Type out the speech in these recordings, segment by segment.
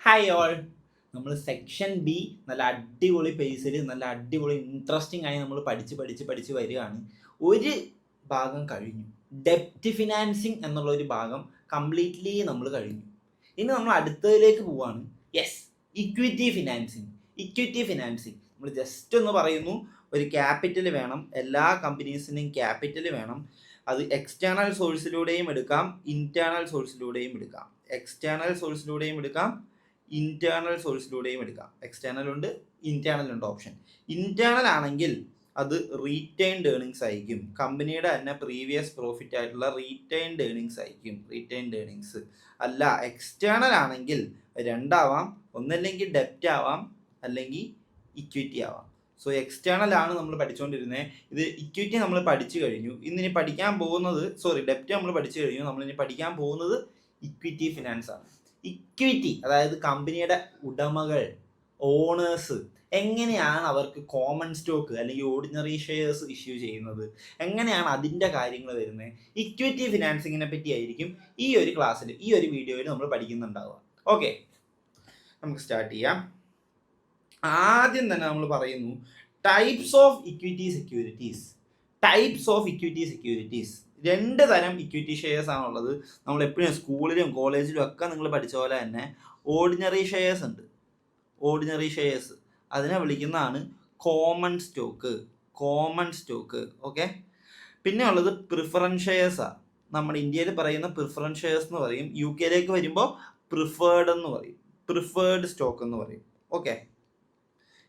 Hi all. നമ്മൾ section B നല്ല അടിപൊളി പേസിൽ നല്ല അടിപൊളി ഇൻട്രസ്റ്റിംഗ് ആയി നമ്മൾ പഠിച്ച് വരികയാണ്. ഒരു ഭാഗം കഴിഞ്ഞു. ഡെപ്റ്റ് ഫിനാൻസിങ് എന്നുള്ള ഒരു ഭാഗം കംപ്ലീറ്റ്ലി നമ്മൾ കഴിഞ്ഞു. ഇനി നമ്മൾ അടുത്തതിലേക്ക് പോവാണ്. Yes, equity financing. നമ്മൾ ജസ്റ്റ് ഒന്ന് പറയുന്നു, ഒരു ക്യാപിറ്റൽ വേണം. എല്ലാ കമ്പനീസിനും ക്യാപിറ്റൽ വേണം. അത് എക്സ്റ്റേണൽ സോഴ്സിലൂടെയും എടുക്കാം, ഇന്റേണൽ സോഴ്സിലൂടെയും എടുക്കാം. ഇന്റേണൽ സോഴ്സിലൂടെയും എടുക്കാം. എക്സ്റ്റേണൽ ഉണ്ട്, ഇന്റേണൽ ഉണ്ട് ഓപ്ഷൻ. ഇന്റേണൽ ആണെങ്കിൽ അത് റീറ്റൈൻഡ് ഏർണിങ്സ് ആയിരിക്കും. കമ്പനിയുടെ തന്നെ പ്രീവിയസ് പ്രോഫിറ്റ് ആയിട്ടുള്ള റീറ്റൈൻഡ് ഏർണിങ്സ് ആയിരിക്കും. അല്ല, എക്സ്റ്റേണൽ ആണെങ്കിൽ രണ്ടാവാം. ഒന്നല്ലെങ്കിൽ ഡെപ്റ്റ് ആവാം, അല്ലെങ്കിൽ ഇക്വിറ്റി ആവാം. സോ എക്സ്റ്റേണൽ ആണ് നമ്മൾ പഠിച്ചുകൊണ്ടിരുന്നത്. ഇത് ഇക്വിറ്റി നമ്മൾ പഠിച്ചു കഴിഞ്ഞു. ഇന്നിനി പഠിക്കാൻ പോകുന്നത്, ഡെപ്റ്റ് നമ്മൾ പഠിച്ചു കഴിഞ്ഞു. നമ്മളിനി പഠിക്കാൻ പോകുന്നത് ഇക്വിറ്റി ഫിനാൻസ് ആണ്. ഇക്വിറ്റി അതായത് കമ്പനിയുടെ ഉടമകൾ, ഓണേഴ്സ് എങ്ങനെയാണ് അവർക്ക് കോമൺ സ്റ്റോക്ക് അല്ലെങ്കിൽ ഓർഡിനറി ഷെയർസ് ഇഷ്യൂ ചെയ്യുന്നത്, എങ്ങനെയാണ് അതിൻ്റെ കാര്യങ്ങൾ വരുന്നത്. ഇക്വിറ്റി ഫിനാൻസിങ്ങിനെ പറ്റി ആയിരിക്കും ഈ ഒരു ക്ലാസ്സിൽ, ഈ ഒരു വീഡിയോയിൽ നമ്മൾ പഠിക്കുന്നുണ്ടാവുക. ഓക്കെ, നമുക്ക് സ്റ്റാർട്ട് ചെയ്യാം. ആദ്യം തന്നെ നമ്മൾ പറയുന്നു ടൈപ്സ് ഓഫ് ഇക്വിറ്റി സെക്യൂരിറ്റീസ്. രണ്ട് തരം ഇക്വിറ്റി ഷെയർസ് ആണുള്ളത്. നമ്മൾ എപ്പോഴും സ്കൂളിലും കോളേജിലും ഒക്കെ നിങ്ങൾ പഠിച്ച പോലെ തന്നെ ഓർഡിനറി ഷെയർസ് ഉണ്ട്. അതിനെ വിളിക്കുന്നതാണ് കോമൺ സ്റ്റോക്ക്. ഓക്കെ, പിന്നെ ഉള്ളത് പ്രിഫറൻസ് ഷെയർസാണ്. നമ്മുടെ ഇന്ത്യയിൽ പറയുന്ന പ്രിഫറൻസ് ഷെയർസ് എന്ന് പറയും. യു കെയിലേക്ക് വരുമ്പോൾ പ്രിഫേർഡ് സ്റ്റോക്ക് എന്ന് പറയും. ഓക്കെ,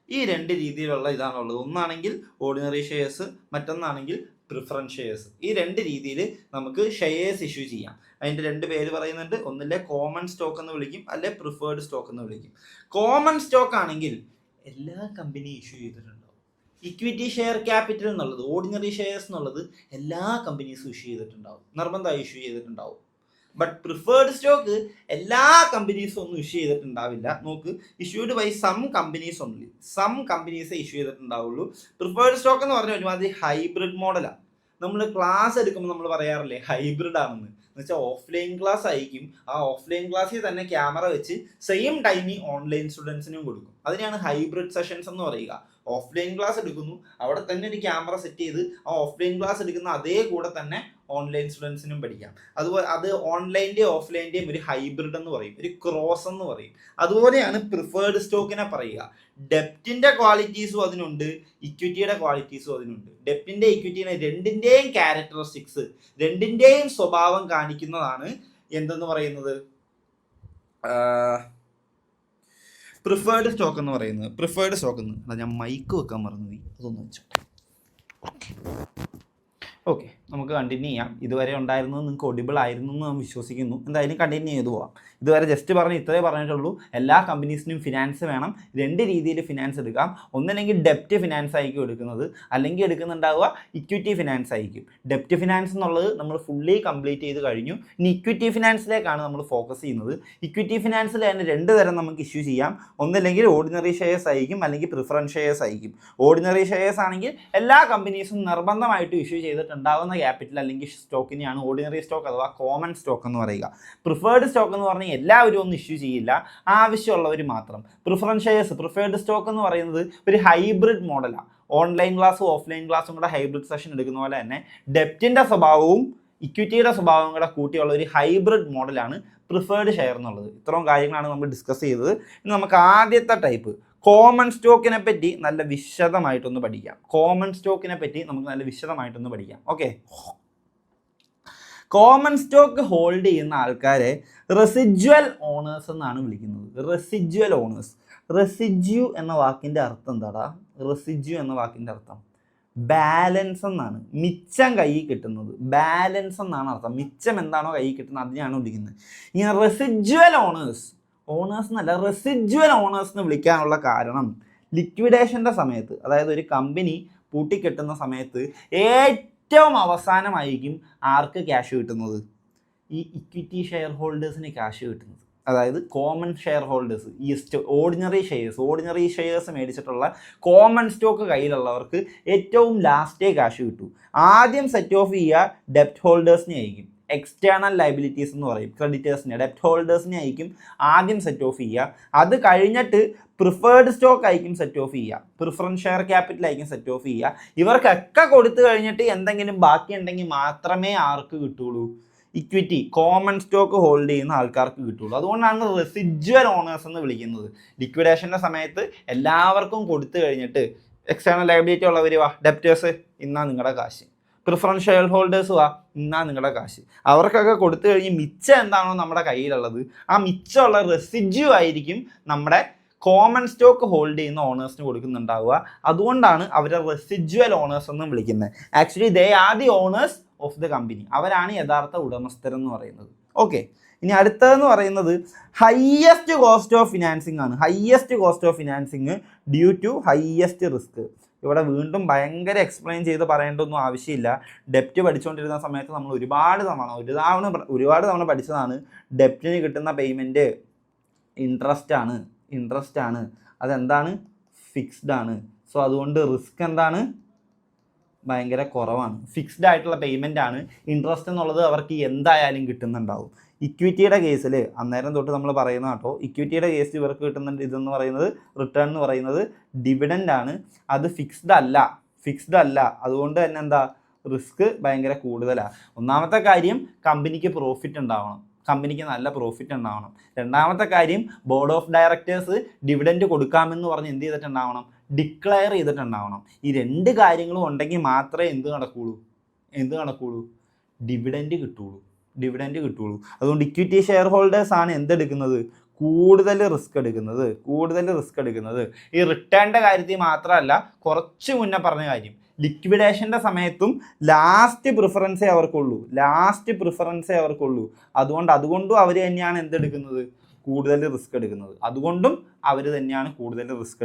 ഈ രണ്ട് രീതിയിലുള്ള ഇതാണുള്ളത്. ഒന്നാണെങ്കിൽ ഓർഡിനറി ഷെയർസ്, മറ്റൊന്നാണെങ്കിൽ പ്രിഫറൻസ് ഷെയർസ്. ഈ രണ്ട് രീതിയിൽ നമുക്ക് ഷെയർസ് ഇഷ്യൂ ചെയ്യാം. അതിൻ്റെ രണ്ട് പേര് പറയുന്നുണ്ട്. ഒന്നിലെ കോമൺ സ്റ്റോക്ക് എന്ന് വിളിക്കും, അല്ലെ പ്രിഫേർഡ് സ്റ്റോക്ക് എന്ന് വിളിക്കും. കോമൺ സ്റ്റോക്ക് ആണെങ്കിൽ എല്ലാ കമ്പനിയും ഇഷ്യൂ ചെയ്തിട്ടുണ്ടാവും. ഇക്വിറ്റി ഷെയർ ക്യാപിറ്റൽ എന്നുള്ളത്, ഓർഡിനറി ഷെയർസ് എന്നുള്ളത് എല്ലാ കമ്പനീസും ഇഷ്യൂ ചെയ്തിട്ടുണ്ടാവും, നിർബന്ധമായി ഇഷ്യൂ ചെയ്തിട്ടുണ്ടാവും. ബട്ട് പ്രിഫേർഡ് സ്റ്റോക്ക് എല്ലാ കമ്പനീസും ഒന്നും ഇഷ്യൂ ചെയ്തിട്ടുണ്ടാവില്ല. നോക്ക്, issued by some companies only. Some കമ്പനീസേ ഇഷ്യൂ ചെയ്തിട്ടുണ്ടാവുള്ളൂ. പ്രിഫേർഡ് സ്റ്റോക്ക് എന്ന് പറഞ്ഞാൽ ഒരുമാതിരി ഹൈബ്രിഡ് മോഡലാണ്. നമ്മൾ ക്ലാസ് എടുക്കുമ്പോൾ നമ്മൾ പറയാറില്ലേ ഹൈബ്രിഡ് ആണെന്ന്. എന്ന് വെച്ചാൽ ഓഫ്ലൈൻ ക്ലാസ് ആയിരിക്കും. ആ ഓഫ്ലൈൻ ക്ലാസ്സിൽ തന്നെ ക്യാമറ വെച്ച് സെയിം ടൈമിൽ ഓൺലൈൻ സ്റ്റുഡൻസിനും കൊടുക്കും. അതിനെയാണ് ഹൈബ്രിഡ് സെഷൻസ് എന്ന് പറയുക. ഓഫ്ലൈൻ ക്ലാസ് എടുക്കുന്നു, അവിടെ തന്നെ ഒരു ക്യാമറ സെറ്റ് ചെയ്ത് ആ ഓഫ്ലൈൻ ക്ലാസ് എടുക്കുന്ന അതേ കൂടെ തന്നെ ഓൺലൈൻ സ്റ്റുഡൻസിനും പഠിക്കാം. അതുപോലെ അത് ഓൺലൈൻ്റെയും ഓഫ്ലൈൻ്റെയും ഒരു ഹൈബ്രിഡ് എന്ന് പറയും, ഒരു ക്രോസ് എന്ന് പറയും. അതുപോലെയാണ് പ്രിഫേർഡ് സ്റ്റോക്കിനെ പറയുക. ഡെപ്റ്റിന്റെ ക്വാളിറ്റീസും അതിനുണ്ട്, ഇക്വിറ്റിയുടെ ക്വാളിറ്റീസും അതിനുണ്ട്. ഡെപ്റ്റിന്റെ ഇക്വിറ്റിയുടെ രണ്ടിന്റെയും ക്യാരക്ടറിസ്റ്റിക്സ്, രണ്ടിന്റെയും സ്വഭാവം കാണിക്കുന്നതാണ് എന്തെന്ന് പറയുന്നത്, പ്രിഫേർഡ് സ്റ്റോക്ക് എന്ന് പറയുന്നത്. ഞാൻ മൈക്ക് വെക്കാൻ മറന്നുപോയി, അതൊന്ന് വെച്ചോ. ഓക്കെ, നമുക്ക് കണ്ടിന്യൂ ചെയ്യാം. ഇതുവരെ ഉണ്ടായിരുന്നത് നിങ്ങൾക്ക് ഒഡിബിൾ ആയിരുന്നു എന്ന് ഞാൻ വിശ്വസിക്കുന്നു. എന്തായാലും കണ്ടിന്യൂ ചെയ്തു പോവാം. ഇതുവരെ ജസ്റ്റ് ഇത്രേ പറഞ്ഞിട്ടുള്ളൂ. എല്ലാ കമ്പനീസിനും ഫിനാൻസ് വേണം. രണ്ട് രീതിയിൽ ഫിനാൻസ് എടുക്കാം. ഒന്നല്ലെങ്കിൽ ഡെപ്റ്റ് ഫിനാൻസ് ആയിരിക്കും എടുക്കുന്നത്, അല്ലെങ്കിൽ എടുക്കുന്നുണ്ടാവുക ഇക്വിറ്റി ഫിനാൻസ് ആയിരിക്കും. ഡെപ്റ്റ് ഫിനാൻസ് എന്നുള്ളത് നമ്മൾ ഫുള്ളി കംപ്ലീറ്റ് ചെയ്ത് കഴിഞ്ഞു. ഇനി ഇക്വിറ്റി ഫിനാൻസിലേക്കാണ് നമ്മൾ ഫോക്കസ് ചെയ്യുന്നത്. ഇക്വിറ്റി ഫിനാൻസിൽ തന്നെ രണ്ട് തരം നമുക്ക് ഇഷ്യൂ ചെയ്യാം. ഒന്നല്ലെങ്കിൽ ഓർഡിനറി ഷെയർസ് ആയിരിക്കും, അല്ലെങ്കിൽ പ്രിഫറൻസ് ഷെയർസ് ആയിരിക്കും. ഓർഡിനറി ഷെയർസ് ആണെങ്കിൽ എല്ലാ കമ്പനീസും നിർബന്ധമായിട്ടും ഇഷ്യൂ ചെയ്തിട്ടുണ്ടാവുന്ന ക്യാപിറ്റൽ അല്ലെങ്കിൽ സ്റ്റോക്കിനെയാണ് ഓർഡിനറി സ്റ്റോക്ക് അഥവാ കോമൺ സ്റ്റോക്ക് എന്ന് പറയുക. പ്രിഫേർഡ് സ്റ്റോക്ക് എന്ന് പറഞ്ഞാൽ എല്ലാവരും ഒന്നും ഇഷ്യൂ ചെയ്യില്ല, ആവശ്യമുള്ളവർ മാത്രം. പ്രിഫേർഡ് സ്റ്റോക്ക് എന്ന് പറയുന്നത് ഒരു ഹൈബ്രിഡ് മോഡലാണ്. ഓൺലൈൻ ക്ലാസ്സും ഓഫ്ലൈൻ ക്ലാസ്സും കൂടെ ഹൈബ്രിഡ് സെഷൻ എടുക്കുന്ന പോലെ തന്നെ ഡെപ്റ്റിൻ്റെ സ്വഭാവവും ഇക്വിറ്റിയുടെ സ്വഭാവവും കൂടെ കൂട്ടിയുള്ള ഒരു ഹൈബ്രിഡ് മോഡലാണ് പ്രിഫേർഡ് ഷെയർ എന്നുള്ളത്. ഇത്രയും കാര്യങ്ങളാണ് നമ്മൾ ഡിസ്കസ് ചെയ്തത്. ഇനി നമുക്ക് ആദ്യത്തെ ടൈപ്പ് കോമൺ സ്റ്റോക്കിനെ പറ്റി നല്ല വിശദമായിട്ടൊന്ന് പഠിക്കാം. ഓക്കെ, കോമൺ സ്റ്റോക്ക് ഹോൾഡ് ചെയ്യുന്ന ആൾക്കാരെ റെസിജ്വൽ ഓണേഴ്സ് എന്നാണ് വിളിക്കുന്നത്. റെസിജ്യു എന്ന വാക്കിൻ്റെ അർത്ഥം എന്താടാ? ബാലൻസ് എന്നാണ്. മിച്ചം കയ്യിൽ കിട്ടുന്നത് ബാലൻസ് എന്നാണ് അർത്ഥം. മിച്ചം എന്താണോ കയ്യിൽ കിട്ടുന്നത് അതിനെയാണ് വിളിക്കുന്നത്. ഇങ്ങനെ റെസിജ്വൽ ഓണേഴ്സ് എന്നല്ല, റെസിജ്വൽ ഓണേഴ്സ് എന്ന് വിളിക്കാനുള്ള കാരണം ലിക്വിഡേഷൻ്റെ സമയത്ത്, അതായത് ഒരു കമ്പനി പൂട്ടിക്കെട്ടുന്ന സമയത്ത് ഏറ്റവും അവസാനമായിരിക്കും ആർക്ക് ക്യാഷ് കിട്ടുന്നത്? ഈ ഇക്വിറ്റി ഷെയർ ഹോൾഡേഴ്സിന് ക്യാഷ് കിട്ടുന്നത്. അതായത് കോമൺ ഷെയർ ഹോൾഡേഴ്സ്, ഈ ഓർഡിനറി ഷെയർസ് മേടിച്ചിട്ടുള്ള കോമൺ സ്റ്റോക്ക് കയ്യിലുള്ളവർക്ക് ഏറ്റവും ലാസ്റ്റേ ക്യാഷ് കിട്ടൂ. ആദ്യം സെറ്റ് ഓഫ് ചെയ്യുക ഡെപ്റ്റ് ഹോൾഡേഴ്സിനെ ആയിരിക്കും. എക്സ്റ്റേണൽ ലയബിലിറ്റീസ് എന്ന് പറയും. ക്രെഡിറ്റേഴ്സിനെ, ഡെപ്റ്റ് ഹോൾഡേഴ്സിനെ ആയിരിക്കും ആദ്യം സെറ്റ് ഓഫ് ചെയ്യുക. അത് കഴിഞ്ഞിട്ട് പ്രിഫേർഡ് സ്റ്റോക്ക് ആയിരിക്കും സെറ്റ് ഓഫ് ചെയ്യുക, പ്രിഫറൻസ് ഷെയർ ക്യാപിറ്റൽ ആയിരിക്കും സെറ്റ് ഓഫ് ചെയ്യുക. ഇവർക്കൊക്കെ കൊടുത്തു കഴിഞ്ഞിട്ട് എന്തെങ്കിലും ബാക്കി ഉണ്ടെങ്കിൽ മാത്രമേ ആർക്ക് കിട്ടുള്ളൂ? ഇക്വിറ്റി, കോമൺ സ്റ്റോക്ക് ഹോൾഡ് ചെയ്യുന്ന ആൾക്കാർക്ക് കിട്ടുള്ളൂ. അതുകൊണ്ടാണ് റെസിജ്വൽ ഓണേഴ്സ് എന്ന് വിളിക്കുന്നത്. ലിക്വിഡേഷൻ്റെ സമയത്ത് എല്ലാവർക്കും കൊടുത്തു കഴിഞ്ഞിട്ട് എക്സ്റ്റേണൽ ലയബിലിറ്റി ഉള്ളവർ വാ, ഡെപ്റ്റേഴ്സ് ഇന്നാ നിങ്ങളുടെ കാശ്, പ്രിഫറൻസ് ഷെയർ ഹോൾഡേഴ്സ് വാ, ഇന്നാ നിങ്ങളുടെ കാശ്. അവർക്കൊക്കെ കൊടുത്തു കഴിഞ്ഞ് മിച്ചം എന്താണോ നമ്മുടെ കയ്യിലുള്ളത്, ആ മിച്ചമുള്ള റെസിജ്യൂ ആയിരിക്കും നമ്മുടെ കോമൺ സ്റ്റോക്ക് ഹോൾഡ് ചെയ്യുന്ന ഓണേഴ്സിന് കൊടുക്കുന്നുണ്ടാവുക. അതുകൊണ്ടാണ് അവരെ റെസിജ്വൽ ഓണേഴ്സ് എന്ന് വിളിക്കുന്നത്. Actually they are the owners of the company. അവരാണ് യഥാർത്ഥ ഉടമസ്ഥരെന്ന് പറയുന്നത്. ഓക്കെ, ഇനി അടുത്തതെന്ന് പറയുന്നത് ഹയ്യസ്റ്റ് കോസ്റ്റ് ഓഫ് ഫിനാൻസിങ് ആണ്. Highest cost of financing due to highest risk. ഇവിടെ വീണ്ടും ഭയങ്കര എക്സ്പ്ലെയിൻ ചെയ്ത് പറയേണ്ടതൊന്നും ആവശ്യമില്ല. ഡെപ്റ്റ് പഠിച്ചുകൊണ്ടിരുന്ന സമയത്ത് നമ്മൾ ഒരുപാട് തവണ പഠിച്ചതാണ്. ഡെപ്റ്റിന് കിട്ടുന്ന പേയ്മെൻറ്റ് ഇൻട്രസ്റ്റ് ആണ്. അതെന്താണ്? ഫിക്സ്ഡ് ആണ്. സോ അതുകൊണ്ട് റിസ്ക് എന്താണ്? ഭയങ്കര കുറവാണ്. ഫിക്സ്ഡ് ആയിട്ടുള്ള പേയ്മെൻ്റ് ആണ്. ഇൻട്രസ്റ്റ് എന്നുള്ളത് അവർക്ക് എന്തായാലും കിട്ടുന്നുണ്ടാവും. ഇക്വിറ്റിയുടെ കേസിൽ അന്നേരം തൊട്ട് നമ്മൾ പറയുന്ന കേട്ടോ, ഇക്വിറ്റിയുടെ കേസിൽ ഇവർക്ക് കിട്ടുന്നുണ്ട് ഇതെന്ന് പറയുന്നത്, റിട്ടേൺ എന്ന് പറയുന്നത് ഡിവിഡൻ്റ് ആണ്. അത് ഫിക്സ്ഡ് അല്ല. അതുകൊണ്ട് തന്നെ എന്താ, റിസ്ക് ഭയങ്കര കൂടുതലാണ്. ഒന്നാമത്തെ കാര്യം, കമ്പനിക്ക് പ്രോഫിറ്റ് ഉണ്ടാവണം, കമ്പനിക്ക് നല്ല പ്രോഫിറ്റ് ഉണ്ടാവണം. രണ്ടാമത്തെ കാര്യം, ബോർഡ് ഓഫ് ഡയറക്ടേഴ്സ് ഡിവിഡൻഡ് കൊടുക്കാമെന്ന് പറഞ്ഞ് എന്ത് ചെയ്തിട്ടുണ്ടാവണം? ഡിക്ലെയർ ചെയ്തിട്ടുണ്ടാവണം. ഈ രണ്ട് കാര്യങ്ങളും ഉണ്ടെങ്കിൽ മാത്രമേ എന്ത് നടക്കുകയുള്ളൂ? ഡിവിഡൻഡ് കിട്ടുള്ളൂ. അതുകൊണ്ട് ഇക്വിറ്റി ഷെയർ ഹോൾഡേഴ്സ് ആണ് എന്തെടുക്കുന്നത്? കൂടുതൽ റിസ്ക് എടുക്കുന്നത്. ഈ റിട്ടേണിൻ്റെ കാര്യത്തിൽ മാത്രമല്ല, കുറച്ച് മുന്നേ പറഞ്ഞ കാര്യം, ലിക്വിഡേഷൻ്റെ സമയത്തും ലാസ്റ്റ് പ്രിഫറൻസേ അവർക്കുള്ളൂ. അതുകൊണ്ടും അവർ തന്നെയാണ് എന്തെടുക്കുന്നത്? കൂടുതൽ റിസ്ക്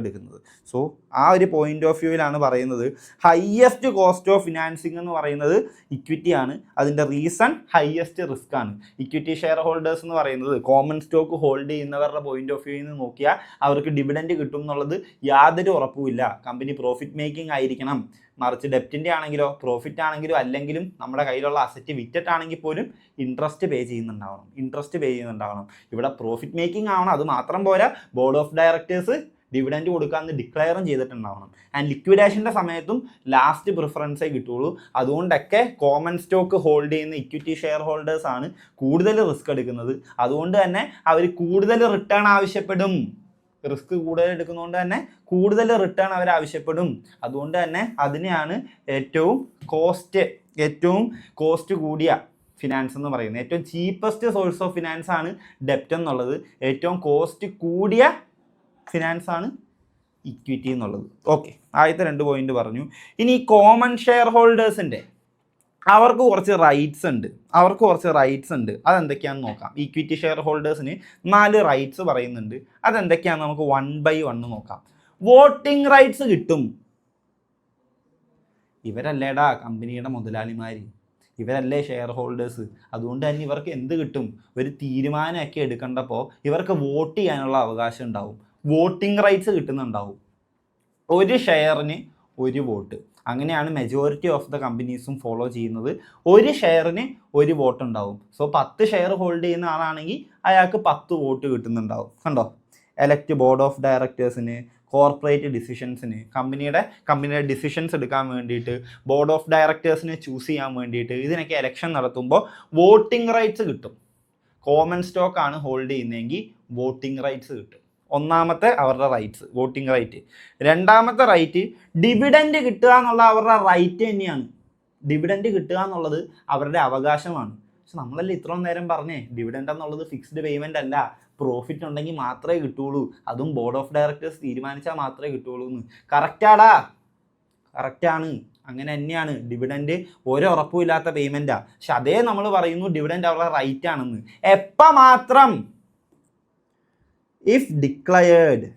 എടുക്കുന്നത്. സോ ആ ഒരു പോയിന്റ് ഓഫ് വ്യൂവിലാണ് പറയുന്നത് ഹയ്യസ്റ്റ് കോസ്റ്റ് ഓഫ് ഫിനാൻസിങ് എന്ന് പറയുന്നത് ഇക്വിറ്റിയാണ്. അതിൻ്റെ റീസൺ ഹയ്യസ്റ്റ് റിസ്ക് ആണ്. ഇക്വിറ്റി ഷെയർ ഹോൾഡേഴ്സ് എന്ന് പറയുന്നത് കോമൺ സ്റ്റോക്ക് ഹോൾഡ് ചെയ്യുന്നവരുടെ പോയിന്റ് ഓഫ് വ്യൂവിൽ നിന്ന് നോക്കിയാൽ അവർക്ക് ഡിവിഡൻഡ് കിട്ടും എന്നുള്ളത് യാതൊരു ഉറപ്പുമില്ല. കമ്പനി പ്രോഫിറ്റ് മേക്കിംഗ് ആയിരിക്കണം. മറിച്ച് ഡെപ്റ്റിൻ്റെ ആണെങ്കിലോ, പ്രോഫിറ്റ് ആണെങ്കിലും അല്ലെങ്കിലും നമ്മുടെ കയ്യിലുള്ള അസറ്റ് വിറ്റിട്ടാണെങ്കിൽ പോലും ഇൻട്രസ്റ്റ് പേ ചെയ്യുന്നുണ്ടാവണം. ഇവിടെ പ്രോഫിറ്റ് മേക്കിംഗ് ആവണം. അത് മാത്രം പോരാ, ബോർഡ് ഓഫ് ഡയറക്ടേഴ്സ് ഡിവിഡൻഡ് കൊടുക്കാമെന്ന് ഡിക്ലെയറും ചെയ്തിട്ടുണ്ടാവണം. ആൻഡ് ലിക്വിഡേഷൻ്റെ സമയത്തും ലാസ്റ്റ് പ്രിഫറൻസേ കിട്ടുള്ളൂ. അതുകൊണ്ടൊക്കെ കോമൺ സ്റ്റോക്ക് ഹോൾഡ് ചെയ്യുന്ന ഇക്വിറ്റി ഷെയർ ഹോൾഡേഴ്സ് ആണ് കൂടുതൽ റിസ്ക് എടുക്കുന്നത്. അതുകൊണ്ട് തന്നെ അവർ കൂടുതൽ റിട്ടേൺ ആവശ്യപ്പെടും. റിസ്ക് കൂടുതൽ എടുക്കുന്നതുകൊണ്ട് തന്നെ കൂടുതൽ റിട്ടേൺ അവർ ആവശ്യപ്പെടും. അതുകൊണ്ട് തന്നെ അതിനെയാണ് ഏറ്റവും കോസ്റ്റ് കൂടിയ ഫിനാൻസ് എന്ന് പറയുന്നത്. ഏറ്റവും ചീപ്പസ്റ്റ് സോഴ്സ് ഓഫ് ഫിനാൻസ് ആണ് ഡെപ്റ്റ് എന്നുള്ളത്. ഏറ്റവും കോസ്റ്റ് കൂടിയ ഫിനാൻസ് ആണ് ഇക്വിറ്റി എന്നുള്ളത്. ഓക്കെ, ആദ്യത്തെ 2 പോയിന്റ് പറഞ്ഞു. ഇനി കോമൺ ഷെയർ ഹോൾഡേഴ്സിൻ്റെ അവർക്ക് കുറച്ച് റൈറ്റ്സ് ഉണ്ട്. അതെന്തൊക്കെയാണെന്ന് നോക്കാം. ഈക്വിറ്റി ഷെയർ ഹോൾഡേഴ്സിന് 4 റൈറ്റ്സ് പറയുന്നുണ്ട്. അതെന്തൊക്കെയാണെന്ന് നമുക്ക് 1 by 1 നോക്കാം. വോട്ടിംഗ് റൈറ്റ്സ് കിട്ടും. ഇവരല്ലേടാ കമ്പനിയുടെ മുതലാളിമാർ, ഇവരല്ലേ ഷെയർ ഹോൾഡേഴ്സ്. അതുകൊണ്ട് തന്നെ ഇവർക്ക് എന്ത് കിട്ടും? ഒരു തീരുമാനമൊക്കെ എടുക്കേണ്ടപ്പോൾ ഇവർക്ക് വോട്ട് ചെയ്യാനുള്ള അവകാശം ഉണ്ടാവും. വോട്ടിംഗ് റൈറ്റ്സ് കിട്ടുന്നുണ്ടാവും. 1 ഷെയറിന് 1 വോട്ട്. അങ്ങനെയാണ് മെജോറിറ്റി ഓഫ് ദ കമ്പനീസും ഫോളോ ചെയ്യുന്നത്. 1 ഷെയറിന് 1 വോട്ട് ഉണ്ടാവും. സോ 10 ഷെയർ ഹോൾഡ് ചെയ്യുന്ന ആളാണെങ്കിൽ അയാൾക്ക് 10 വോട്ട് കിട്ടുന്നുണ്ടാവും. കണ്ടോ? എലക്ട് ബോർഡ് ഓഫ് ഡയറക്ടേഴ്സിന്, കോർപ്പറേറ്റ് ഡിസിഷൻസിന്, കമ്പനിയുടെ ഡിസിഷൻസ് എടുക്കാൻ വേണ്ടിയിട്ട്, ബോർഡ് ഓഫ് ഡയറക്ടേഴ്സിനെ ചൂസ് ചെയ്യാൻ വേണ്ടിയിട്ട്, ഇതിനൊക്കെ ഇലക്ഷൻ നടത്തുമ്പോൾ വോട്ടിംഗ് റൈറ്റ്സ് കിട്ടും. കോമൺ സ്റ്റോക്ക് ആണ് ഹോൾഡ് ചെയ്യുന്നതെങ്കിൽ വോട്ടിംഗ് റൈറ്റ്സ് കിട്ടും. ഒന്നാമത്തെ അവരുടെ റൈറ്റ്സ്, വോട്ടിംഗ് റൈറ്റ്. രണ്ടാമത്തെ റൈറ്റ്, ഡിവിഡൻഡ് കിട്ടുക എന്നുള്ള അവരുടെ റൈറ്റ് തന്നെയാണ്. ഡിവിഡൻഡ് കിട്ടുക എന്നുള്ളത് അവരുടെ അവകാശമാണ്. പക്ഷെ നമ്മളല്ലേ ഇത്രയും നേരം പറഞ്ഞേ ഡിവിഡൻഡ് എന്നുള്ളത് ഫിക്സ്ഡ് പേയ്മെൻ്റ് അല്ല, പ്രോഫിറ്റ് ഉണ്ടെങ്കിൽ മാത്രമേ കിട്ടുള്ളൂ, അതും ബോർഡ് ഓഫ് ഡയറക്ടേഴ്സ് തീരുമാനിച്ചാൽ മാത്രമേ കിട്ടുള്ളൂ എന്ന്. കറക്റ്റാണ്. അങ്ങനെ തന്നെയാണ്. ഡിവിഡൻഡ് ഒരു ഉറപ്പുമില്ലാത്ത പേയ്മെൻറ്റാണ്. പക്ഷെ അതേ നമ്മൾ പറയുന്നു ഡിവിഡൻഡ് അവരുടെ റൈറ്റ് ആണെന്ന്. എപ്പോൾ മാത്രം? If declared.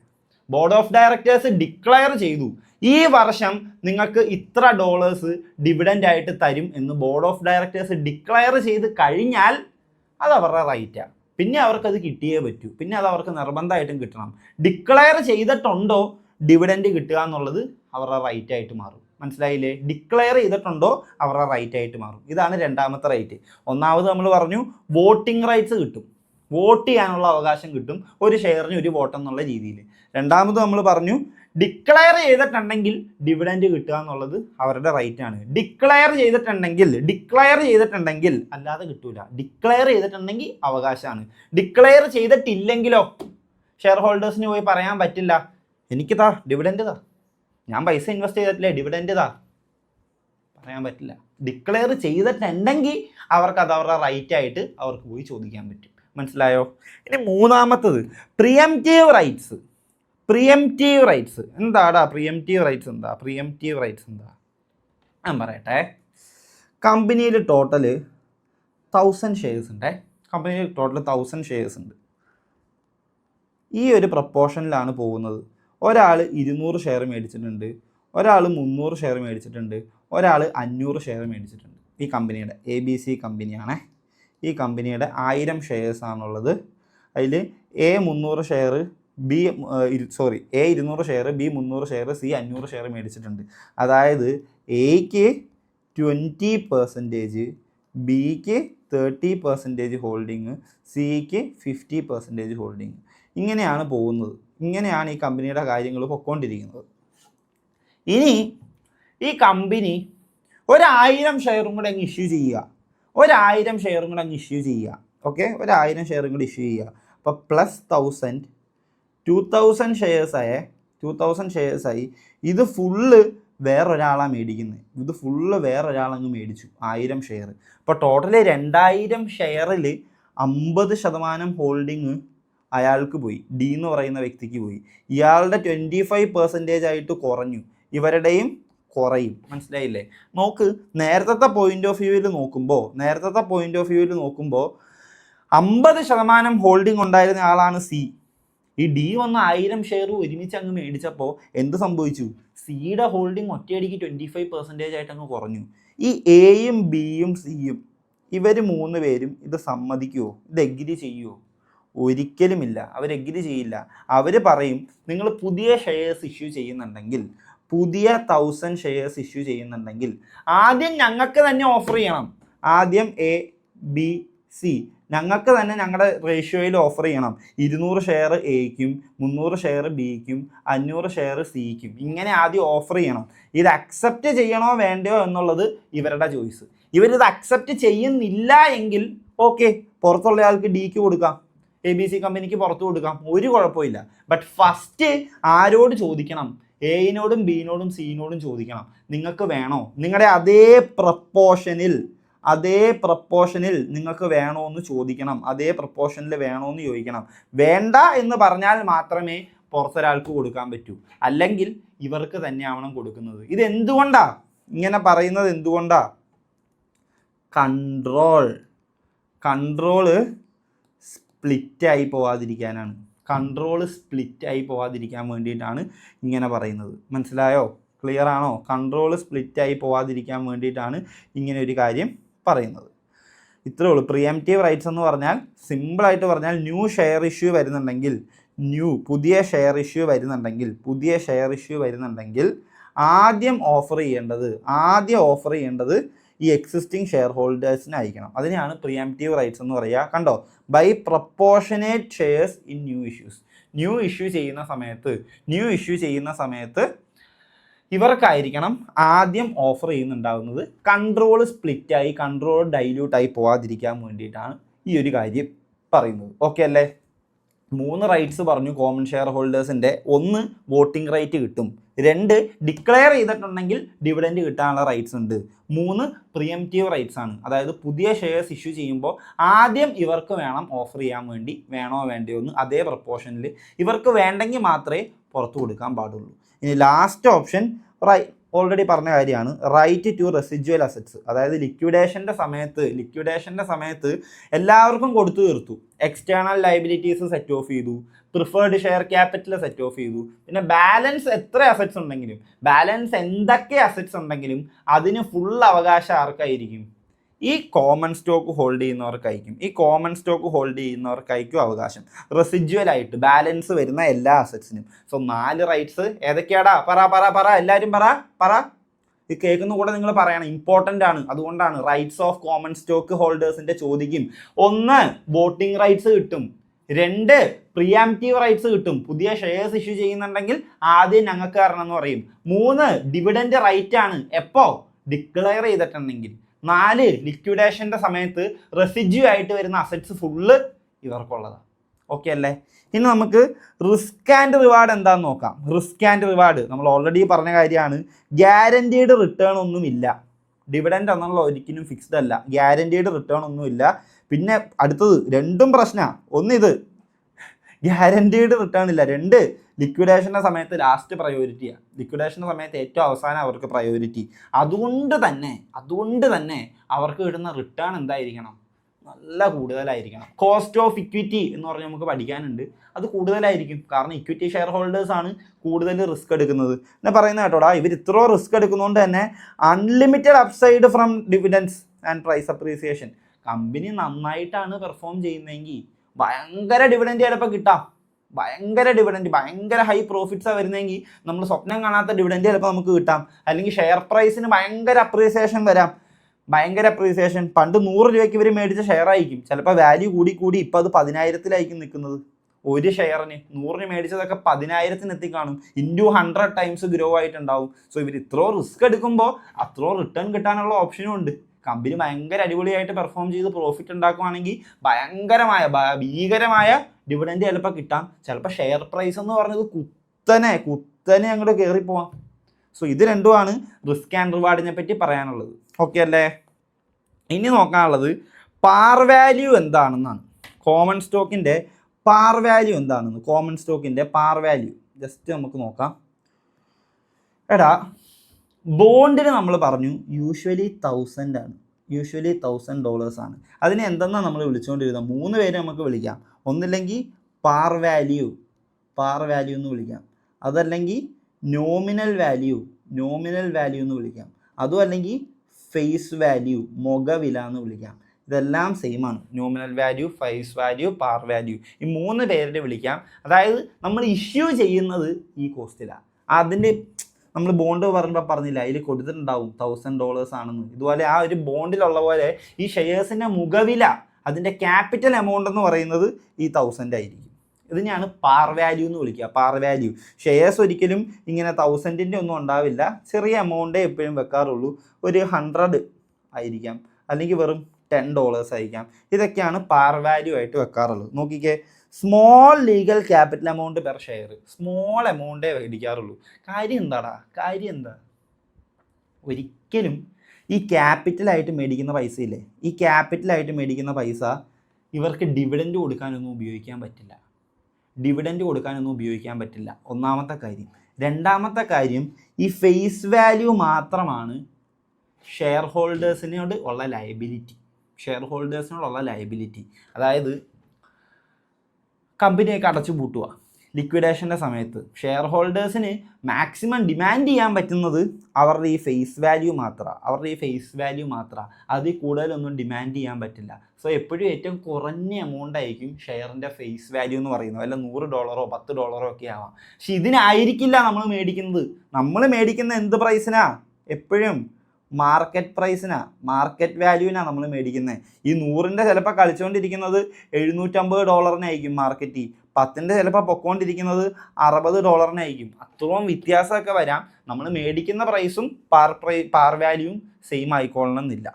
Board of directors declare ചെയ്തു ഈ വർഷം നിങ്ങൾക്ക് ഇത്ര ഡോളേഴ്സ് ഡിവിഡൻഡ് ആയിട്ട് തരും എന്ന് ബോർഡ് ഓഫ് ഡയറക്ടേഴ്സ് ഡിക്ലെയർ ചെയ്ത് കഴിഞ്ഞാൽ അത് അവരുടെ റൈറ്റാണ്. പിന്നെ അവർക്കത് കിട്ടിയേ പറ്റൂ. പിന്നെ അത് അവർക്ക് നിർബന്ധമായിട്ടും കിട്ടണം. ഡിക്ലെയർ ചെയ്തിട്ടുണ്ടോ ഡിവിഡൻഡ് കിട്ടുക എന്നുള്ളത് അവരുടെ റൈറ്റായിട്ട് മാറും. മനസ്സിലായില്ലേ? ഡിക്ലെയർ ചെയ്തിട്ടുണ്ടോ അവരുടെ റൈറ്റ് ആയിട്ട് മാറും. ഇതാണ് രണ്ടാമത്തെ റൈറ്റ്. ഒന്നാമത് നമ്മൾ പറഞ്ഞു വോട്ടിംഗ് റൈറ്റ്സ് കിട്ടും, വോട്ട് ചെയ്യാനുള്ള അവകാശം കിട്ടും, ഒരു ഷെയറിന് ഒരു വോട്ട് എന്നുള്ള രീതിയിൽ. രണ്ടാമത് നമ്മൾ പറഞ്ഞു ഡിക്ലെയർ ചെയ്തിട്ടുണ്ടെങ്കിൽ ഡിവിഡൻഡ് കിട്ടുക എന്നുള്ളത് അവരുടെ റൈറ്റ് ആണ്. ഡിക്ലെയർ ചെയ്തിട്ടുണ്ടെങ്കിൽ അല്ലാതെ കിട്ടൂല. ഡിക്ലെയർ ചെയ്തിട്ടുണ്ടെങ്കിൽ അവകാശമാണ്. ഡിക്ലെയർ ചെയ്തിട്ടില്ലെങ്കിലോ ഷെയർ ഹോൾഡേഴ്സിന് പോയി പറയാൻ പറ്റില്ല എനിക്ക് താ ഡിവിഡൻഡ് താ, ഞാൻ പൈസ ഇൻവെസ്റ്റ് ചെയ്തിട്ടില്ലേ ഡിവിഡൻഡ് താ, പറയാൻ പറ്റില്ല. ഡിക്ലെയർ ചെയ്തിട്ടുണ്ടെങ്കിൽ അവർക്ക് അത് അവരുടെ റൈറ്റ് ആയിട്ട് അവർക്ക് പോയി ചോദിക്കാൻ പറ്റും. മനസ്സിലായോ? ഇനി മൂന്നാമത്തത് പ്രിയംറ്റീവ് റൈറ്റ്സ്. എന്താടാ പ്രിയംറ്റീവ് റൈറ്റ്സ് എന്താ? ഞാൻ പറയട്ടെ. കമ്പനിയിൽ ടോട്ടൽ 1000 ഷെയർസ് ഉണ്ട്. കമ്പനിയിൽ ടോട്ടൽ 1000 ഷെയർസ് ഉണ്ട്. ഈ ഒരു പ്രപ്പോർഷനിലാണ് പോകുന്നത്. ഒരാൾ 200 ഷെയർ മേടിച്ചിട്ടുണ്ട്, ഒരാൾ 300 ഷെയർ മേടിച്ചിട്ടുണ്ട്, ഒരാൾ 500 ഷെയർ മേടിച്ചിട്ടുണ്ട്. ഈ കമ്പനിയുടെ ABC കമ്പനിയാണേ. ഈ കമ്പനിയുടെ 1000 ഷെയർസ് ആണുള്ളത്. അതിൽ A 300 share, A 200 share, B 300 share, C 500 share മേടിച്ചിട്ടുണ്ട്. അതായത് Aക്ക് 20%, Bക്ക് 30% ഹോൾഡിങ്, Cക്ക് 50% ഹോൾഡിങ്. ഇങ്ങനെയാണ് പോകുന്നത്. ഇങ്ങനെയാണ് ഈ കമ്പനിയുടെ കാര്യങ്ങൾ പൊയ്ക്കൊണ്ടിരിക്കുന്നത്. ഇനി ഈ കമ്പനി 1000 ഷെയറും കൂടെ അങ്ങ് ഇഷ്യൂ ചെയ്യുക. 1000 ഷെയറും കൂടെ അങ്ങ് ഇഷ്യൂ ചെയ്യുക. ഓക്കെ, 1000 ഷെയറും കൂടി ഇഷ്യൂ ചെയ്യുക. അപ്പോൾ പ്ലസ് 1000 2000 ഷെയർസായി. ഇത് ഫുള്ള് വേറൊരാളാണ് മേടിക്കുന്നത്. ഇത് ഫുള്ള് വേറൊരാളങ്ങ് മേടിച്ചു 1000 ഷെയർ. അപ്പോൾ ടോട്ടല് 2000 ഷെയറിൽ 50% ഹോൾഡിങ് അയാൾക്ക് പോയി, ഡി എന്ന് പറയുന്ന വ്യക്തിക്ക് പോയി. ഇയാളുടെ 25% ആയിട്ട് കുറഞ്ഞു, ഇവരുടെയും കുറയും. മനസ്സിലായില്ലേ? നോക്ക്, നേരത്തെ പോയിന്റ് ഓഫ് വ്യൂവിൽ നോക്കുമ്പോൾ 50% ഹോൾഡിംഗ് ഉണ്ടായിരുന്ന ആളാണ് സി. ഈ ഡി വന്ന 1000 ഷെയർ ഒരുമിച്ച് അങ്ങ് മേടിച്ചപ്പോൾ എന്ത് സംഭവിച്ചു? സിയുടെ ഹോൾഡിംഗ് ഒറ്റയടിക്ക് 25% ആയിട്ട് അങ്ങ് കുറഞ്ഞു. ഈ എയും ബിയും സിയും ഇവർ 3 പേരും ഇത് സമ്മതിക്കുമോ? ഇത് എഗ്രി ചെയ്യുമോ? ഒരിക്കലുമില്ല. അവർ എഗ്രി ചെയ്യില്ല. അവർ പറയും നിങ്ങൾ പുതിയ ഷെയർസ് ഇഷ്യൂ ചെയ്യുന്നുണ്ടെങ്കിൽ, പുതിയ 1000 ഷെയർസ് ഇഷ്യൂ ചെയ്യുന്നുണ്ടെങ്കിൽ ആദ്യം ഞങ്ങൾക്ക് തന്നെ ഓഫർ ചെയ്യണം. ആദ്യം എ ബി സി ഞങ്ങൾക്ക് തന്നെ ഞങ്ങളുടെ റേഷ്യോയിൽ ഓഫർ ചെയ്യണം. 200 ഷെയർ എയ്ക്കും, 300 ഷെയർ ബിക്കും, 500 ഷെയർ സിക്കും. ഇങ്ങനെ ആദ്യം ഓഫർ ചെയ്യണം. ഇത് അക്സെപ്റ്റ് ചെയ്യണോ വേണ്ടയോ എന്നുള്ളത് ഇവരുടെ ചോയ്സ്. ഇവരിത് അക്സെപ്റ്റ് ചെയ്യുന്നില്ല എങ്കിൽ ഓക്കെ, പുറത്തുള്ള ആൾക്ക് ഡിക്ക് കൊടുക്കാം, ABC കമ്പനിക്ക് പുറത്ത് കൊടുക്കാം, ഒരു കുഴപ്പമില്ല. ബട്ട് ഫസ്റ്റ് ആരോട് ചോദിക്കണം? എയിനോടും ബിനോടും സിനോടും ചോദിക്കണം. നിങ്ങൾക്ക് വേണോ? നിങ്ങളുടെ അതേ പ്രപ്പോർഷനിൽ നിങ്ങൾക്ക് വേണോ എന്ന് ചോദിക്കണം. അതേ പ്രപ്പോർഷനിൽ വേണോ എന്ന് ചോദിക്കണം. വേണ്ട എന്ന് പറഞ്ഞാൽ മാത്രമേ പുറത്തൊരാൾക്ക് കൊടുക്കാൻ പറ്റൂ. അല്ലെങ്കിൽ ഇവർക്ക് തന്നെ ആവണം കൊടുക്കുന്നത്. ഇത് എന്തുകൊണ്ടാ ഇങ്ങനെ പറയുന്നത്? എന്തുകൊണ്ടാ? കൺട്രോള് സ്പ്ലിറ്റായി പോവാതിരിക്കാനാണ്. സ്പ്ലിറ്റായി പോവാതിരിക്കാൻ വേണ്ടിയിട്ടാണ് ഇങ്ങനെ പറയുന്നത്. മനസ്സിലായോ? ക്ലിയർ ആണോ? കൺട്രോൾ സ്പ്ലിറ്റായി പോവാതിരിക്കാൻ വേണ്ടിയിട്ടാണ് ഇങ്ങനെ ഒരു കാര്യം പറയുന്നത്. ഇത്രേ ഉള്ളൂ. പ്രിയംറ്റീവ് റൈറ്റ്സ് എന്ന് പറഞ്ഞാൽ സിമ്പിളായിട്ട് പറഞ്ഞാൽ ന്യൂ ഷെയർ ഇഷ്യൂ വരുന്നുണ്ടെങ്കിൽ, പുതിയ ഷെയർ ഇഷ്യൂ വരുന്നുണ്ടെങ്കിൽ ആദ്യം ഓഫർ ചെയ്യേണ്ടത് ഈ എക്സിസ്റ്റിംഗ് ഷെയർ ഹോൾഡേഴ്സിനായിരിക്കണം. അതിനെയാണ് പ്രിയംറ്റീവ് റൈറ്റ്സ് എന്ന് പറയുക. കണ്ടോ? By proportionate shares in new issue ചെയ്യുന്ന സമയത്ത് ഇവർക്കായിരിക്കണം ആദ്യം ഓഫർ ചെയ്യുന്നുണ്ടാകുന്നത്. കൺട്രോൾ ഡൈല്യൂട്ടായി പോവാതിരിക്കാൻ വേണ്ടിയിട്ടാണ് ഈ ഒരു കാര്യം പറയുന്നത്. ഓക്കെ അല്ലേ? 3 റൈറ്റ്സ് പറഞ്ഞു കോമൺ ഷെയർ ഹോൾഡേഴ്സിൻ്റെ. 1 വോട്ടിംഗ് റൈറ്റ് കിട്ടും, 2 ഡിക്ലെയർ ചെയ്തിട്ടുണ്ടെങ്കിൽ ഡിവിഡൻഡ് കിട്ടാനുള്ള റൈറ്റ്സ് ഉണ്ട്, 3 പ്രിയംറ്റീവ് റൈറ്റ്സ് ആണ്. അതായത് പുതിയ ഷെയർസ് ഇഷ്യൂ ചെയ്യുമ്പോൾ ആദ്യം ഇവർക്ക് വേണം ഓഫർ ചെയ്യാൻ വേണ്ടി, വേണോ വേണ്ടയോ എന്ന് അതേ പ്രപ്പോർഷനിൽ. ഇവർക്ക് വേണ്ടെങ്കിൽ മാത്രമേ പുറത്തു കൊടുക്കാൻ പാടുള്ളൂ. ഇനി ലാസ്റ്റ് ഓപ്ഷൻ ഓൾറെഡി പറഞ്ഞ കാര്യമാണ്, റൈറ്റ് ടു റെസിജ്വൽ അസറ്റ്സ്. അതായത് ലിക്വിഡേഷൻ്റെ സമയത്ത് എല്ലാവർക്കും കൊടുത്തു തീർത്തു. എക്സ്റ്റേണൽ ലയബിലിറ്റീസ് സെറ്റ് ഓഫ് ചെയ്തു, preferred share capital set of ചെയ്തു. പിന്നെ ബാലൻസ് എന്തൊക്കെ അസറ്റ്സ് ഉണ്ടെങ്കിലും അതിന് ഫുൾ അവകാശം ആർക്കായിരിക്കും? ഈ കോമൺ സ്റ്റോക്ക് ഹോൾഡ് ചെയ്യുന്നവർക്കായിരിക്കും അവകാശം. റെസിജ്വൽ ആയിട്ട് ബാലൻസ് വരുന്ന എല്ലാ അസറ്റ്സിനും. So 4 rights ഏതൊക്കെയാടാ? പറ എല്ലാവരും പറ. ഇത് കേൾക്കുന്ന കൂടെ നിങ്ങൾ പറയണം, ഇമ്പോർട്ടൻ്റ് ആണ്. അതുകൊണ്ടാണ് റൈറ്റ്സ് ഓഫ് കോമൺ സ്റ്റോക്ക് ഹോൾഡേഴ്സിൻ്റെ ചോദിക്കും. 1 വോട്ടിംഗ് റൈറ്റ്സ് കിട്ടും, 2 പ്രിയാംറ്റീവ് റൈറ്റ്സ് കിട്ടും. പുതിയ ഷെയർസ് ഇഷ്യൂ ചെയ്യുന്നുണ്ടെങ്കിൽ ആദ്യം ഞങ്ങൾക്ക് തരണം എന്ന് പറയും. 3 ഡിവിഡൻഡ് റൈറ്റ് ആണ്, എപ്പോൾ ഡിക്ലെയർ ചെയ്തിട്ടുണ്ടെങ്കിൽ. 4 ലിക്വിഡേഷൻ്റെ സമയത്ത് റെസിഡ്യൂ ആയിട്ട് വരുന്ന അസറ്റ്സ് ഫുള്ള് ഇവർക്കുള്ളതാണ്. ഓക്കെ അല്ലേ? ഇനി നമുക്ക് റിസ്ക് ആൻഡ് റിവാർഡ് എന്താണെന്ന് നോക്കാം. റിസ്ക് ആൻഡ് റിവാർഡ് നമ്മൾ ഓൾറെഡി പറഞ്ഞ കാര്യമാണ്. ഗ്യാരൻറ്റീഡ് റിട്ടേൺ ഒന്നുമില്ല. ഡിവിഡൻഡ് എന്നുള്ള ഒരിക്കലും ഫിക്സ്ഡ് അല്ല. ഗ്യാരൻറ്റീഡ് റിട്ടേൺ ഒന്നുമില്ല. പിന്നെ അടുത്തത് രണ്ടും പ്രശ്നമാണ്. ഇത് ഗ്യാരൻറ്റീഡ് റിട്ടേൺ ഇല്ല. 2 ലിക്വിഡേഷൻ്റെ സമയത്ത് ലാസ്റ്റ് പ്രയോറിറ്റിയാണ്. ലിക്വിഡേഷൻ്റെ സമയത്ത് ഏറ്റവും അവസാനം അവർക്ക് പ്രയോറിറ്റി. അതുകൊണ്ട് തന്നെ അവർക്ക് കിട്ടുന്ന റിട്ടേൺ എന്തായിരിക്കണം? നല്ല കൂടുതലായിരിക്കണം. കോസ്റ്റ് ഓഫ് ഇക്വിറ്റി എന്ന് പറഞ്ഞ് നമുക്ക് പഠിക്കാനുണ്ട്. അത് കൂടുതലായിരിക്കും. കാരണം ഇക്വിറ്റി ഷെയർ ഹോൾഡേഴ്സാണ് കൂടുതൽ റിസ്ക് എടുക്കുന്നത്. പിന്നെ പറയുന്നത് കേട്ടോടാ, ഇവർ ഇത്രയോ റിസ്ക് എടുക്കുന്നതുകൊണ്ട് തന്നെ unlimited upside from dividends and price appreciation. Company നന്നായിട്ടാണ് പെർഫോം ചെയ്യുന്നതെങ്കിൽ ഭയങ്കര ഡിവിഡൻഡ് ചിലപ്പോൾ കിട്ടാം. ഭയങ്കര ഹൈ പ്രോഫിറ്റ്സാണ് വരുന്നതെങ്കിൽ നമ്മൾ സ്വപ്നം കാണാത്ത ഡിവിഡൻഡ് ചിലപ്പോൾ നമുക്ക് കിട്ടാം. അല്ലെങ്കിൽ ഷെയർ പ്രൈസിന് ഭയങ്കര അപ്രീസിയേഷൻ വരാം. പണ്ട് 100 രൂപയ്ക്ക് ഇവർ മേടിച്ച ഷെയർ ആയിരിക്കും, ചിലപ്പോൾ വാല്യൂ കൂടി ഇപ്പോൾ അത് 10,000-ലായിരിക്കും നിൽക്കുന്നത്. ഒരു ഷെയറിന് 100 മേടിച്ചതൊക്കെ 10,000-ന് എത്തിക്കാണും. ഇൻറ്റു 100 ടൈംസ് ഗ്രോ ആയിട്ടുണ്ടാവും. സോ ഇവർ ഇത്രയോ റിസ്ക് എടുക്കുമ്പോൾ അത്രയോ റിട്ടേൺ കിട്ടാനുള്ള ഓപ്ഷനും ഉണ്ട്. കമ്പനി ഭയങ്കര അടിപൊളിയായിട്ട് പെർഫോം ചെയ്ത് പ്രോഫിറ്റ് ഉണ്ടാക്കുകയാണെങ്കിൽ ഭീകരമായ ഡിവിഡൻഡ് ചിലപ്പോൾ കിട്ടാം. ചിലപ്പോൾ ഷെയർ പ്രൈസ് എന്ന് പറഞ്ഞത് കുത്തനെ അങ്ങോട്ട് കയറിപ്പോവാം. സോ ഇത് രണ്ടുമാണ് റിസ്ക് ആൻഡ് റിവാർഡിനെ പറ്റി പറയാനുള്ളത്. ഓക്കെ അല്ലേ? ഇനി നോക്കാനുള്ളത് പാർ വാല്യൂ എന്താണെന്നാണ്. കോമൺ സ്റ്റോക്കിൻ്റെ പാർ വാല്യൂ എന്താണെന്ന്. കോമൺ സ്റ്റോക്കിൻ്റെ പാർ വാല്യൂ ജസ്റ്റ് നമുക്ക് നോക്കാം. എടാ, ബോണ്ടിന് നമ്മൾ പറഞ്ഞു യൂഷ്വലി 1,000 ആണ്. യൂഷ്വലി $1,000 ആണ്. അതിനെ എന്തെന്നാണ് നമ്മൾ വിളിച്ചുകൊണ്ടിരുന്നത്? 3 പേര് നമുക്ക് വിളിക്കാം. ഒന്നില്ലെങ്കിൽ പാർ വാല്യൂ എന്ന് വിളിക്കാം. അതല്ലെങ്കിൽ നോമിനൽ വാല്യൂ എന്ന് വിളിക്കാം. അതും അല്ലെങ്കിൽ ഫേസ് വാല്യൂ, മുഖവില എന്ന് വിളിക്കാം. ഇതെല്ലാം സെയിം ആണ്. Nominal value, face value, par value, ഈ 3 പേരുടെ വിളിക്കാം. അതായത് നമ്മൾ ഇഷ്യൂ ചെയ്യുന്നത് ഈ കോസ്റ്റിലാണ്. അതിൻ്റെ നമ്മൾ ബോണ്ട് പറഞ്ഞില്ല, അതിൽ കൊടുത്തിട്ടുണ്ടാവും $1,000 ആണെന്ന്. ഇതുപോലെ ആ ഒരു ബോണ്ടിലുള്ള പോലെ ഈ ഷെയർസിൻ്റെ മുഖവില, അതിൻ്റെ ക്യാപിറ്റൽ എമൗണ്ട് എന്ന് പറയുന്നത് ഈ 1,000 ആയിരിക്കും. ഇതിനെയാണ് പാർ വാല്യൂ എന്ന് വിളിക്കുക. Par value. ഷെയർസ് ഒരിക്കലും ഇങ്ങനെ 1,000-ൻ്റെ ഒന്നും ഉണ്ടാവില്ല. ചെറിയ എമൗണ്ടേ എപ്പോഴും വെക്കാറുള്ളൂ. ഒരു 100 ആയിരിക്കാം, അല്ലെങ്കിൽ വെറും $10 ആയിരിക്കാം. ഇതൊക്കെയാണ് പാർ വാല്യൂ ആയിട്ട് വെക്കാറുള്ളത്. നോക്കിക്കേ, small legal capital amount per share. Small എമൗണ്ടേ മേടിക്കാറുള്ളൂ. കാര്യം എന്താ? ഒരിക്കലും ഈ ക്യാപിറ്റലായിട്ട് മേടിക്കുന്ന പൈസ ഇല്ലേ, ഈ ക്യാപിറ്റലായിട്ട് മേടിക്കുന്ന പൈസ ഇവർക്ക് ഡിവിഡൻഡ് കൊടുക്കാനൊന്നും ഉപയോഗിക്കാൻ പറ്റില്ല. ഒന്നാമത്തെ കാര്യം. രണ്ടാമത്തെ കാര്യം, ഈ ഫേസ് വാല്യൂ മാത്രമാണ് ഷെയർ ഹോൾഡേഴ്സിനോട് ഉള്ള ലയബിലിറ്റി. അതായത് കമ്പനിയൊക്കെ അടച്ചു പൂട്ടുക ലിക്വിഡേഷൻ്റെ സമയത്ത്. ഷെയർ ഹോൾഡേഴ്സിന് മാക്സിമം ഡിമാൻഡ് ചെയ്യാൻ പറ്റുന്നത് അവരുടെ ഈ ഫേസ് വാല്യൂ മാത്രമാണ്. അതിൽ കൂടുതലൊന്നും ഡിമാൻഡ് ചെയ്യാൻ പറ്റില്ല. സോ എപ്പോഴും ഏറ്റവും കുറഞ്ഞ എമൗണ്ട് ആയിരിക്കും ഷെയറിൻ്റെ ഫേസ് വാല്യൂ എന്ന് പറയുന്നത്. വല്ല $100 $10 ഒക്കെ ആവാം. പക്ഷെ ഇതിനായിരിക്കില്ല നമ്മൾ മേടിക്കുന്ന എന്ത് പ്രൈസിനാ? എപ്പോഴും മാർക്കറ്റ് വാല്യൂവിനാണ് നമ്മൾ മേടിക്കുന്നത്. ഈ 100-ൻ്റെ ചിലപ്പോൾ കളിച്ചുകൊണ്ടിരിക്കുന്നത് $750 മാർക്കറ്റ്. 10-ൻ്റെ ചിലപ്പോൾ പൊക്കോണ്ടിരിക്കുന്നത് $60 അത്രയും വ്യത്യാസമൊക്കെ വരാം. നമ്മൾ മേടിക്കുന്ന പ്രൈസും പാർ വാല്യൂവും സെയിം ആയിക്കൊള്ളണം എന്നില്ല.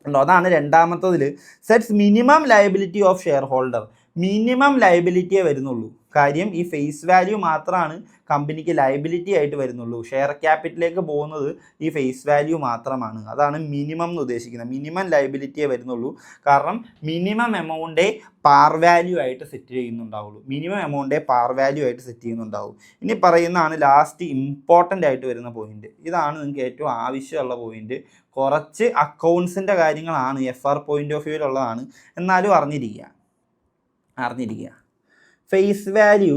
അതാണ് രണ്ടാമത്തതിൽ. Sets minimum liability of shareholder. Minimum ലയബിലിറ്റിയേ വരുന്നുള്ളൂ. കാര്യം ഈ ഫേസ് വാല്യൂ മാത്രമാണ് കമ്പനിക്ക് ലയബിലിറ്റി ആയിട്ട് വരുന്നുള്ളൂ. ഷെയർ ക്യാപിറ്റലിലേക്ക് പോകുന്നത് ഈ ഫേസ് വാല്യൂ മാത്രമാണ്. അതാണ് മിനിമം എന്ന് ഉദ്ദേശിക്കുന്നത്. മിനിമം ലയബിലിറ്റിയേ വരുന്നുള്ളൂ. കാരണം മിനിമം എമൗണ്ടേ പാർ വാല്യൂ ആയിട്ട് സെറ്റ് ചെയ്യുന്നുണ്ടാവുള്ളൂ. ഇനി പറയുന്നതാണ് ലാസ്റ്റ് ഇമ്പോർട്ടൻ്റ് ആയിട്ട് വരുന്ന പോയിന്റ്. ഇതാണ് നിങ്ങൾക്ക് ഏറ്റവും ആവശ്യമുള്ള പോയിന്റ്. കുറച്ച് അക്കൗണ്ട്സിൻ്റെ കാര്യങ്ങളാണ്, FR പോയിന്റ് ഓഫ് വ്യൂവിലുള്ളതാണ്, എന്നാലും അറിഞ്ഞിരിക്കുക. ഫേസ് വാല്യൂ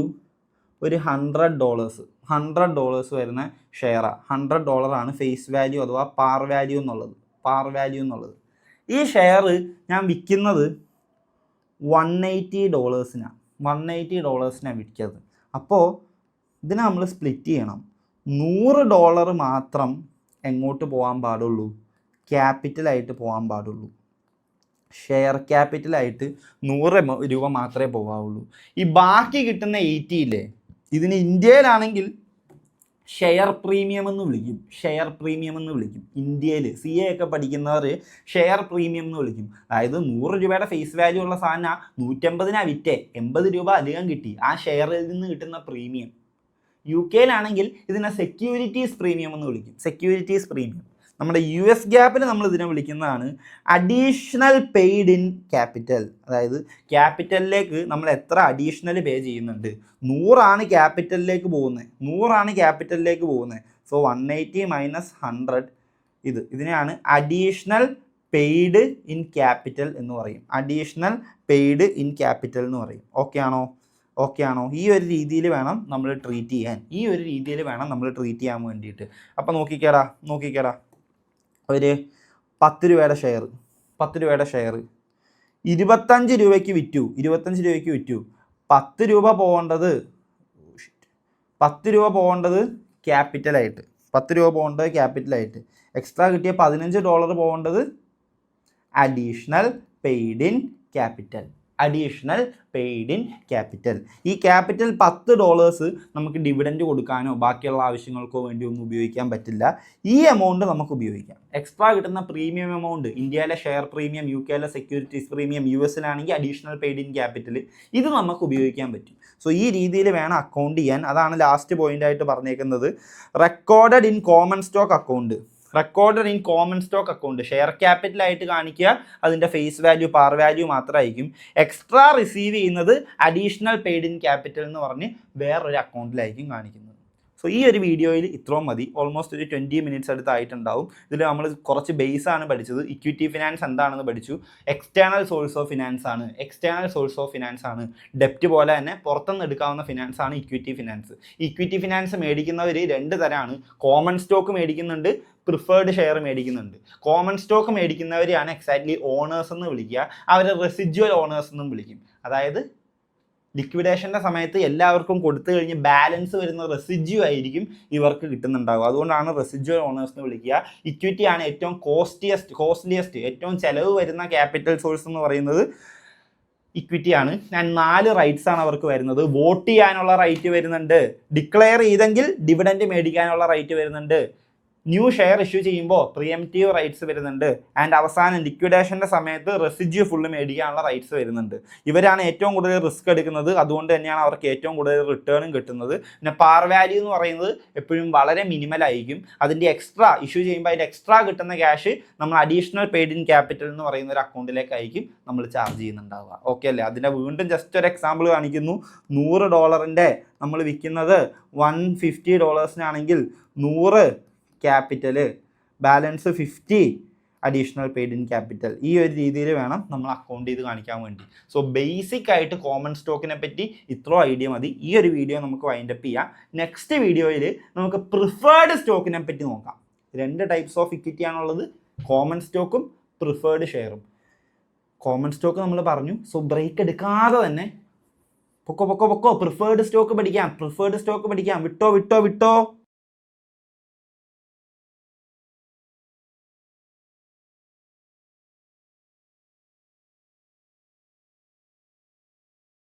ഒരു $100 വരുന്ന ഷെയറാണ്. $100 ഫേസ് വാല്യൂ അഥവാ പാർ വാല്യൂ എന്നുള്ളത്. ഈ ഷെയർ ഞാൻ വിൽക്കുന്നത് $180 വിൽക്കുന്നത്. അപ്പോൾ ഇതിനെ നമ്മൾ സ്പ്ലിറ്റ് ചെയ്യണം. $100 മാത്രം എങ്ങോട്ട് പോകാൻ പാടുള്ളൂ? ക്യാപിറ്റലായിട്ട് പോകാൻ പാടുള്ളൂ. ഷെയർ ക്യാപിറ്റലായിട്ട് 100 രൂപ മാത്രമേ പോകാവുള്ളൂ. ഈ ബാക്കി കിട്ടുന്ന 80 ഇല്ലേ, ഇതിന് ഇന്ത്യയിലാണെങ്കിൽ ഷെയർ പ്രീമിയം എന്ന് വിളിക്കും. ഷെയർ പ്രീമിയം എന്ന് വിളിക്കും. ഇന്ത്യയിൽ CA ഒക്കെ പഠിക്കുന്നവർ ഷെയർ പ്രീമിയം എന്ന് വിളിക്കും. അതായത് 100 രൂപയുടെ ഫേസ് വാല്യൂ ഉള്ള സാധനം 150 വിറ്റേ 80 രൂപ അധികം കിട്ടി. ആ ഷെയറിൽ നിന്ന് കിട്ടുന്ന പ്രീമിയം. UK ഇതിനെ സെക്യൂരിറ്റീസ് പ്രീമിയം എന്ന് വിളിക്കും. Securities premium. നമ്മുടെ US ഗ്യാപ്പിൽ നമ്മൾ ഇതിനെ വിളിക്കുന്നതാണ് അഡീഷണൽ പെയ്ഡ് ഇൻ ക്യാപിറ്റൽ. അതായത് ക്യാപിറ്റലിലേക്ക് നമ്മൾ എത്ര അഡീഷണൽ പേ ചെയ്യുന്നുണ്ട്. 100 ക്യാപിറ്റലിലേക്ക് പോകുന്നത്. 100 ക്യാപിറ്റലിലേക്ക് പോകുന്നത്. സോ 180 മൈനസ് 100 ഇതിനെയാണ് അഡീഷണൽ പെയ്ഡ് ഇൻ ക്യാപിറ്റൽ എന്ന് പറയും. അഡീഷണൽ പെയ്ഡ് ഇൻ ക്യാപിറ്റൽ എന്ന് പറയും. ഓക്കെ ആണോ? ഈ ഒരു രീതിയിൽ വേണം നമ്മൾ ട്രീറ്റ് ചെയ്യാൻ വേണ്ടിയിട്ട്. അപ്പം നോക്കിക്കേടാ ഒരു 10 രൂപയുടെ ഷെയർ 25 രൂപയ്ക്ക് വിറ്റു. 10 രൂപ പോകേണ്ടത് ക്യാപിറ്റലായിട്ട്. എക്സ്ട്രാ കിട്ടിയ $15 പോകേണ്ടത് അഡീഷണൽ പെയ്ഡ് ഇൻ ക്യാപിറ്റൽ. ഈ ക്യാപിറ്റൽ $10 നമുക്ക് ഡിവിഡൻഡ് കൊടുക്കാനോ ബാക്കിയുള്ള ആവശ്യങ്ങൾക്കോ വേണ്ടി ഒന്നും ഉപയോഗിക്കാൻ പറ്റില്ല. ഈ എമൗണ്ട് നമുക്ക് ഉപയോഗിക്കാം. എക്സ്ട്രാ കിട്ടുന്ന പ്രീമിയം എമൗണ്ട്, ഇന്ത്യയിലെ share premium, UK securities premium, US additional paid in capital, ഇത് നമുക്ക് ഉപയോഗിക്കാൻ പറ്റും. സോ ഈ രീതിയിൽ വേണം അക്കൗണ്ട് ചെയ്യാൻ. അതാണ് ലാസ്റ്റ് പോയിന്റ് ആയിട്ട് പറഞ്ഞേക്കുന്നത്. Recorded in common stock account share ക്യാപിറ്റലായിട്ട് കാണിക്കുക. അതിൻ്റെ ഫേസ് വാല്യൂ, പാർ വാല്യൂ മാത്രമായിരിക്കും. എക്സ്ട്രാ റിസീവ് ചെയ്യുന്നത് അഡീഷണൽ പെയ്ഡ് ഇൻ ക്യാപിറ്റൽ എന്ന് പറഞ്ഞ് വേറൊരു അക്കൗണ്ടിലായിരിക്കും കാണിക്കുന്നത്. സോ ഈ ഒരു വീഡിയോയിൽ ഇത്രയും മതി. ഓൾമോസ്റ്റ് ഒരു 20 മിനിറ്റ്സ് അടുത്തായിട്ടുണ്ടാവും. ഇതിൽ നമ്മൾ കുറച്ച് ബേസ് ആണ് പഠിച്ചത്. ഇക്വിറ്റി ഫിനാൻസ് എന്താണെന്ന് പഠിച്ചു. എക്സ്റ്റേണൽ സോഴ്സ് ഓഫ് ഫിനാൻസ് ആണ്. ഡെപ്റ്റ് പോലെ തന്നെ പുറത്തുനിന്ന് എടുക്കാവുന്ന ഫിനാൻസ് ആണ് ഇക്വിറ്റി ഫിനാൻസ് മേടിക്കുന്നവർ 2 തരമാണ്. കോമൺ സ്റ്റോക്ക് മേടിക്കുന്നുണ്ട്, പ്രിഫേർഡ് ഷെയർ മേടിക്കുന്നുണ്ട്. കോമൺ സ്റ്റോക്ക് മേടിക്കുന്നവരെയാണ് എക്സാക്ട്ലി ഓണേഴ്സ് എന്ന് വിളിക്കുക. അവരെ റെസിജ്വൽ ഓണേഴ്സ് എന്നും വിളിക്കും. അതായത് ലിക്വിഡേഷൻ്റെ സമയത്ത് എല്ലാവർക്കും കൊടുത്തു കഴിഞ്ഞ് ബാലൻസ് വരുന്ന റെസിജ്യൂ ആയിരിക്കും ഇവർക്ക് കിട്ടുന്നുണ്ടാകും. അതുകൊണ്ടാണ് റെസിജ്വൽ ഓണേഴ്സ് എന്ന് വിളിക്കുക. ഇക്വിറ്റി ആണ് ഏറ്റവും കോസ്റ്റ്ലിയസ്റ്റ് ഏറ്റവും ചിലവ് വരുന്ന ക്യാപിറ്റൽ സോഴ്സ് എന്ന് പറയുന്നത് ഇക്വിറ്റിയാണ്. 4 റൈറ്റ്സ് ആണ് അവർക്ക് വരുന്നത്. വോട്ട് ചെയ്യാനുള്ള റൈറ്റ് വരുന്നുണ്ട്. ഡിക്ലെയർ ചെയ്തെങ്കിൽ ഡിവിഡൻഡ് മേടിക്കാനുള്ള റൈറ്റ് വരുന്നുണ്ട്. ന്യൂ ഷെയർ ഇഷ്യൂ ചെയ്യുമ്പോൾ പ്രിയംറ്റീവ് റൈറ്റ്സ് വരുന്നുണ്ട്. ആൻഡ് അവസാനം ലിക്വിഡേഷൻ്റെ സമയത്ത് റെസിജ്യൂ ഫുള്ള് മേടിക്കാനുള്ള റൈറ്റ്സ് വരുന്നുണ്ട്. ഇവരാണ് ഏറ്റവും കൂടുതൽ റിസ്ക് എടുക്കുന്നത്. അതുകൊണ്ട് തന്നെയാണ് അവർക്ക് ഏറ്റവും കൂടുതൽ റിട്ടേണും കിട്ടുന്നത്. പിന്നെ പാർ വാല്യൂ എന്ന് പറയുന്നത് എപ്പോഴും വളരെ മിനിമലായിരിക്കും. അതിൻ്റെ എക്സ്ട്രാ ഇഷ്യൂ ചെയ്യുമ്പോൾ അതിൻ്റെ എക്സ്ട്രാ കിട്ടുന്ന ക്യാഷ് നമ്മൾ അഡീഷണൽ പെയ്ഡ് ഇൻ ക്യാപിറ്റൽ എന്ന് പറയുന്ന ഒരു അക്കൗണ്ടിലേക്കായിരിക്കും നമ്മൾ ചാർജ് ചെയ്യുന്നുണ്ടാവുക. ഓക്കെ അല്ലേ? അതിൻ്റെ വീണ്ടും ജസ്റ്റ് ഒരു എക്സാമ്പിൾ കാണിക്കുന്നു. $100 നമ്മൾ വിൽക്കുന്നത് $150 100 capital, balance 50 additional paid in capital. ഈ ഒരു രീതിയിൽ വേണം നമ്മൾ അക്കൗണ്ട് ചെയ്ത് കാണിക്കാൻ വേണ്ടി. സോ ബേസിക് ആയിട്ട് കോമൺ സ്റ്റോക്കിനെ പറ്റി ഇത്ര ഐഡിയ മതി. ഈ ഒരു വീഡിയോ നമുക്ക് വൈൻഡപ്പ് ചെയ്യാം. നെക്സ്റ്റ് വീഡിയോയിൽ നമുക്ക് പ്രിഫേർഡ് സ്റ്റോക്കിനെ പറ്റി നോക്കാം. 2 ടൈപ്സ് ഓഫ് ഇക്വിറ്റി ആണുള്ളത്, കോമൺ സ്റ്റോക്കും പ്രിഫേർഡ് ഷെയറും. കോമൺ സ്റ്റോക്ക് നമ്മൾ പറഞ്ഞു. സോ ബ്രേക്ക് എടുക്കാതെ തന്നെ പൊക്കോ പ്രിഫേർഡ് സ്റ്റോക്ക് പഠിക്കാം. വിട്ടോ